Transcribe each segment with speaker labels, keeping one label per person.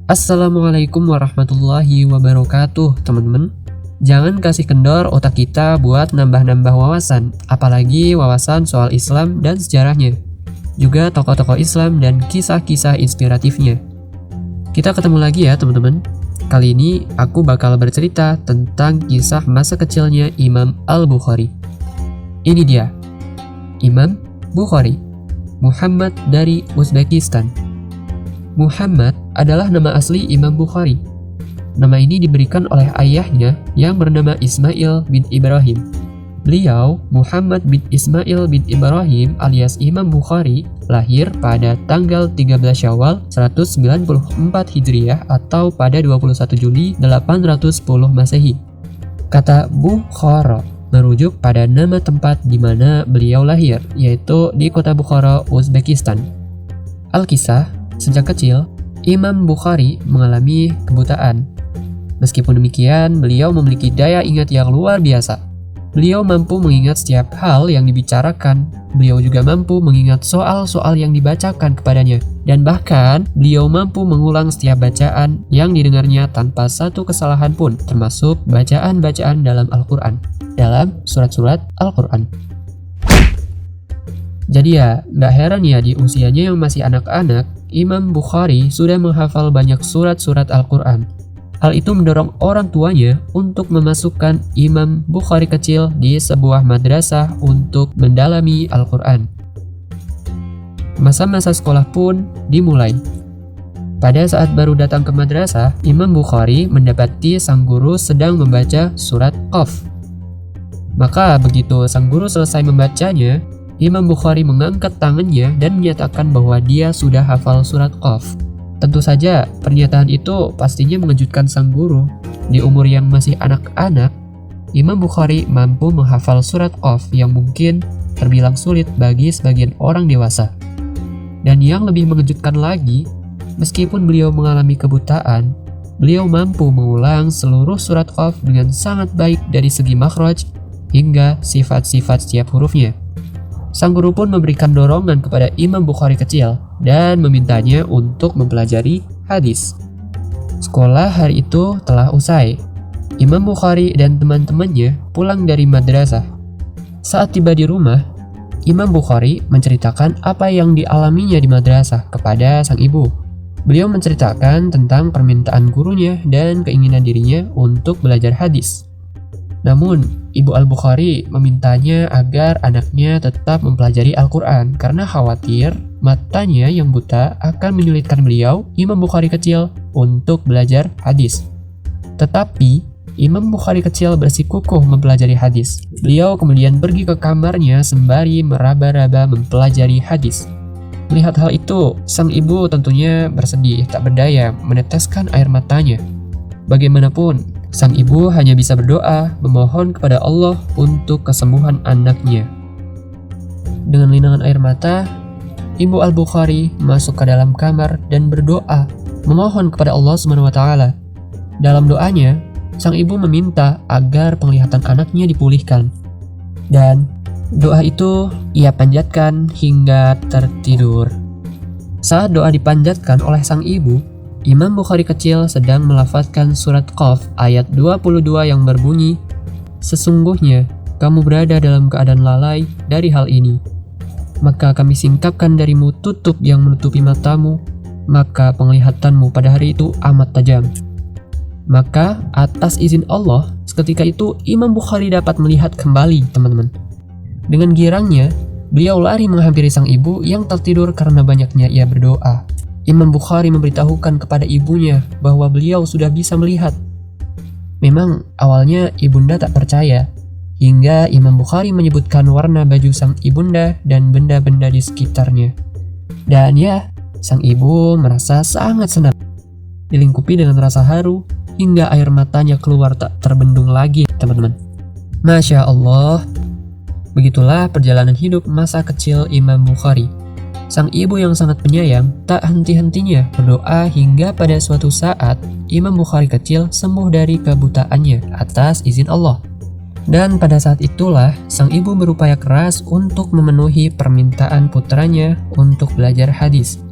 Speaker 1: Assalamualaikum warahmatullahi wabarakatuh, teman-teman. Jangan kasih kendor otak kita buat nambah-nambah wawasan, apalagi wawasan soal Islam dan sejarahnya. Juga tokoh-tokoh Islam dan kisah-kisah inspiratifnya. Kita ketemu lagi ya, teman-teman. Kali ini aku bakal bercerita tentang kisah masa kecilnya Imam Al-Bukhari. Ini dia, Imam Bukhari, Muhammad dari Uzbekistan. Muhammad adalah nama asli Imam Bukhari. Nama ini diberikan oleh ayahnya yang bernama Ismail bin Ibrahim. Beliau, Muhammad bin Ismail bin Ibrahim alias Imam Bukhari, lahir pada tanggal 13 Syawal 194 Hijriah atau pada 21 Juli 810 Masehi. Kata Bukhara merujuk pada nama tempat di mana beliau lahir, yaitu di kota Bukhara, Uzbekistan. Al-Kisah, sejak kecil, Imam Bukhari mengalami kebutaan. Meskipun demikian, beliau memiliki daya ingat yang luar biasa. Beliau mampu mengingat setiap hal yang dibicarakan. Beliau juga mampu mengingat soal-soal yang dibacakan kepadanya. Dan bahkan, beliau mampu mengulang setiap bacaan yang didengarnya tanpa satu kesalahan pun, termasuk bacaan-bacaan dalam Al-Quran, dalam surat-surat Al-Quran. Jadi ya, gak heran ya di usianya yang masih anak-anak, Imam Bukhari sudah menghafal banyak surat-surat Al-Quran. Hal itu mendorong orang tuanya untuk memasukkan Imam Bukhari kecil di sebuah madrasah untuk mendalami Al-Quran. Masa-masa sekolah pun dimulai. Pada saat baru datang ke madrasah, Imam Bukhari mendapati sang guru sedang membaca surat Qaf. Maka begitu sang guru selesai membacanya, Imam Bukhari mengangkat tangannya dan menyatakan bahwa dia sudah hafal surat Qaf. Tentu saja, pernyataan itu pastinya mengejutkan sang guru. Di umur yang masih anak-anak, Imam Bukhari mampu menghafal surat Qaf yang mungkin terbilang sulit bagi sebagian orang dewasa. Dan yang lebih mengejutkan lagi, meskipun beliau mengalami kebutaan, beliau mampu mengulang seluruh surat Qaf dengan sangat baik dari segi makhraj hingga sifat-sifat setiap hurufnya. Sang guru pun memberikan dorongan kepada Imam Bukhari kecil dan memintanya untuk mempelajari hadis. Sekolah hari itu telah usai. Imam Bukhari dan teman-temannya pulang dari madrasah. Saat tiba di rumah, Imam Bukhari menceritakan apa yang dialaminya di madrasah kepada sang ibu. Beliau menceritakan tentang permintaan gurunya dan keinginan dirinya untuk belajar hadis. Namun, Ibu Al-Bukhari memintanya agar anaknya tetap mempelajari Al-Quran karena khawatir matanya yang buta akan menyulitkan beliau, Imam Bukhari kecil, untuk belajar hadis. Tetapi, Imam Bukhari kecil bersikukuh mempelajari hadis. Beliau kemudian pergi ke kamarnya sembari meraba-raba mempelajari hadis. Melihat hal itu, sang ibu tentunya bersedih tak berdaya meneteskan air matanya. Bagaimanapun, sang ibu hanya bisa berdoa, memohon kepada Allah untuk kesembuhan anaknya. Dengan linangan air mata, Ibu Al-Bukhari masuk ke dalam kamar dan berdoa, memohon kepada Allah SWT. Dalam doanya, sang ibu meminta agar penglihatan anaknya dipulihkan. Dan doa itu ia panjatkan hingga tertidur. Saat doa dipanjatkan oleh sang ibu, Imam Bukhari kecil sedang melafazkan surat Qaf ayat 22 yang berbunyi, "Sesungguhnya kamu berada dalam keadaan lalai dari hal ini. Maka kami singkapkan darimu tutup yang menutupi matamu, maka penglihatanmu pada hari itu amat tajam." Maka atas izin Allah, seketika itu Imam Bukhari dapat melihat kembali, teman-teman. Dengan girangnya, beliau lari menghampiri sang ibu yang tertidur karena banyaknya ia berdoa. Imam Bukhari memberitahukan kepada ibunya bahwa beliau sudah bisa melihat. Memang awalnya ibunda tak percaya, hingga Imam Bukhari menyebutkan warna baju sang ibunda dan benda-benda di sekitarnya. Dan ya, sang ibu merasa sangat senang. Dilingkupi dengan rasa haru, hingga air matanya keluar tak terbendung lagi, teman-teman. Masya Allah. Begitulah perjalanan hidup masa kecil Imam Bukhari. Sang ibu yang sangat penyayang tak henti-hentinya berdoa hingga pada suatu saat Imam Bukhari kecil sembuh dari kebutaannya atas izin Allah. Dan pada saat itulah sang ibu berupaya keras untuk memenuhi permintaan putranya untuk belajar hadis.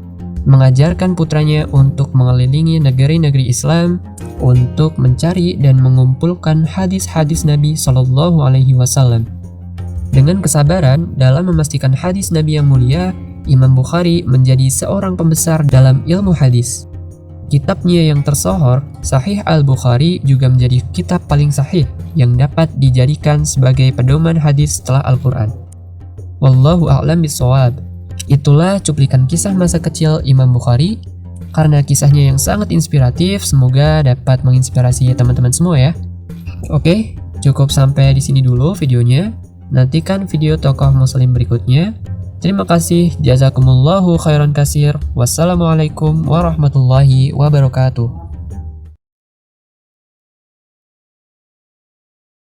Speaker 1: mengajarkan putranya untuk mengelilingi negeri-negeri Islam untuk mencari dan mengumpulkan hadis-hadis Nabi Shallallahu Alaihi Wasallam. Dengan kesabaran dalam memastikan hadis Nabi yang mulia, Imam Bukhari menjadi seorang pembesar dalam ilmu hadis. Kitabnya yang tersohor, Sahih Al-Bukhari, juga menjadi kitab paling sahih yang dapat dijadikan sebagai pedoman hadis setelah Al-Quran. Wallahu a'lam bishawab. Itulah cuplikan kisah masa kecil Imam Bukhari. Karena kisahnya yang sangat inspiratif, semoga dapat menginspirasi teman-teman semua ya. Oke, cukup sampai di sini dulu videonya. Nantikan video tokoh muslim berikutnya. Terima kasih. Jazakumullahu khairan katsir. Wassalamualaikum warahmatullahi wabarakatuh.